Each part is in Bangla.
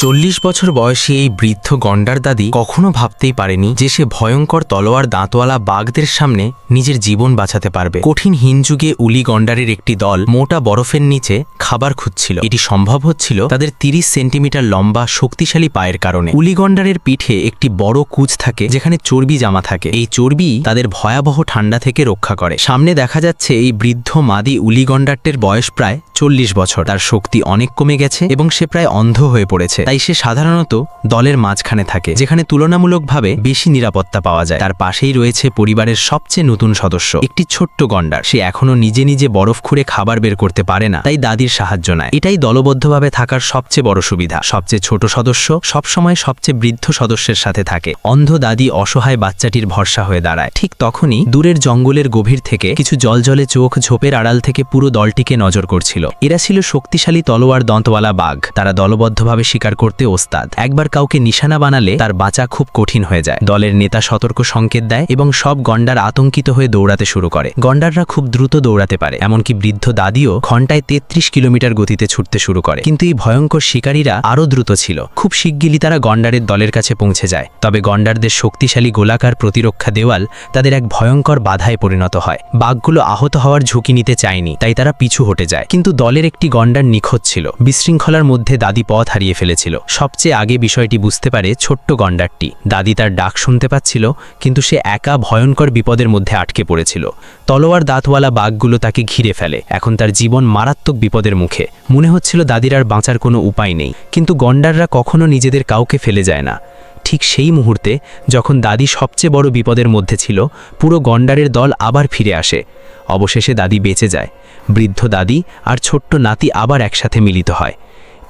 40 বছর বয়সী এই বৃদ্ধ গন্ডার দাদি কখনো ভাবতেই পারেনি যে সে ভয়ঙ্কর তলোয়ার দাঁতওয়ালা বাঘদের সামনে নিজের জীবন বাঁচাতে পারবে। কঠিন হিমযুগে উলি গন্ডারের একটি দল মোটা বরফের নিচে খাবার খুঁজছিল। এটি সম্ভব হচ্ছিল তাদের 30 সেন্টিমিটার লম্বা শক্তিশালী পায়ের কারণে। উলি গন্ডারের পিঠে একটি বড় কুচ থাকে যেখানে চর্বি জামা থাকে। এই চর্বি তাদের ভয়াবহ ঠান্ডা থেকে রক্ষা করে। সামনে দেখা যাচ্ছে এই বৃদ্ধ মাদি উলি গন্ডারটির বয়স প্রায় 40 বছর। তার শক্তি অনেক কমে গেছে এবং সে প্রায় অন্ধ হয়ে পড়েছে। তাই সে সাধারণত দলের মাঝখানে থাকে, যেখানে তুলনামূলকভাবে বেশি নিরাপত্তা পাওয়া যায়। তার পাশেই রয়েছে পরিবারের সবচেয়ে নতুন সদস্য, একটি ছোট্ট গন্ডার। সে এখনো নিজে নিজে বরফ খুঁড়ে খাবার বের করতে পারে না, তাই দাদির সাহায্য নেয়। এটাই দলবদ্ধভাবে থাকার সবচেয়ে বড় সুবিধা। সবচেয়ে ছোট সদস্য সবসময় সবচেয়ে বৃদ্ধ সদস্যের সাথে থাকে। অন্ধ দাদি অসহায় বাচ্চাটির ভরসা হয়ে দাঁড়ায়। ঠিক তখনই দূরের জঙ্গলের গভীর থেকে কিছু জলজলে চোখ ঝোপের আড়াল থেকে পুরো দলটিকে নজর করছিল। এরা ছিল শক্তিশালী তলোয়ার দাঁতওয়ালা বাঘ। তারা দলবদ্ধভাবে শিকার করতে ওস্তাদ। একবার কাউকে নিশানা বানালে তার বাঁচা খুব কঠিন হয়ে যায়। দলের নেতা সতর্ক সংকেত দেয় এবং সব গন্ডার আতঙ্কিত হয়ে দৌড়াতে শুরু করে। গন্ডাররা খুব দ্রুত দৌড়াতে পারে, এমনকি বৃদ্ধ দাদিও ঘন্টায় 33 কিলোমিটার গতিতে ছুটতে শুরু করে। কিন্তু এই ভয়ঙ্কর শিকারীরা আরও দ্রুত ছিল। খুব শিগগিরই তারা গন্ডারের দলের কাছে পৌঁছে যায়। তবে গন্ডারদের শক্তিশালী গোলাকার প্রতিরক্ষা দেওয়াল তাদের এক ভয়ঙ্কর বাধায় পরিণত হয়। বাঘগুলো আহত হওয়ার ঝুঁকি নিতে চায়নি, তাই তারা পিছু হটে যায়। কিন্তু দলের একটি গন্ডার নিখোঁজ ছিল। বিশৃঙ্খলার মধ্যে দাদি পথ হারিয়ে ফেলেছিল। সবচেয়ে আগে বিষয়টি বুঝতে পারে ছোট্ট গন্ডারটি। দাদি তার ডাক শুনতে পাচ্ছিল, কিন্তু সে একা ভয়ঙ্কর বিপদের মধ্যে আটকে পড়েছিল। তলোয়ার দাঁতওয়ালা বাঘগুলো তাকে ঘিরে ফেলে। এখন তার জীবন মারাত্মক বিপদের মুখে। মনে হচ্ছিল দাদির আর বাঁচার কোনো উপায় নেই। কিন্তু গন্ডাররা কখনো নিজেদের কাউকে ফেলে যায় না। ঠিক সেই মুহূর্তে যখন দাদি সবচেয়ে বড় বিপদের মধ্যে ছিল, পুরো গন্ডারের দল আবার ফিরে আসে। অবশেষে দাদি বেঁচে যায়। বৃদ্ধ দাদি আর ছোট্ট নাতি আবার একসাথে মিলিত হয়।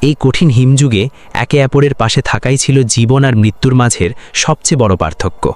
এই কঠিন হিমযুগে একে অপরের পাশে থাকাই ছিল জীবন আর মৃত্যুর মাঝের সবচেয়ে বড় পার্থক্য।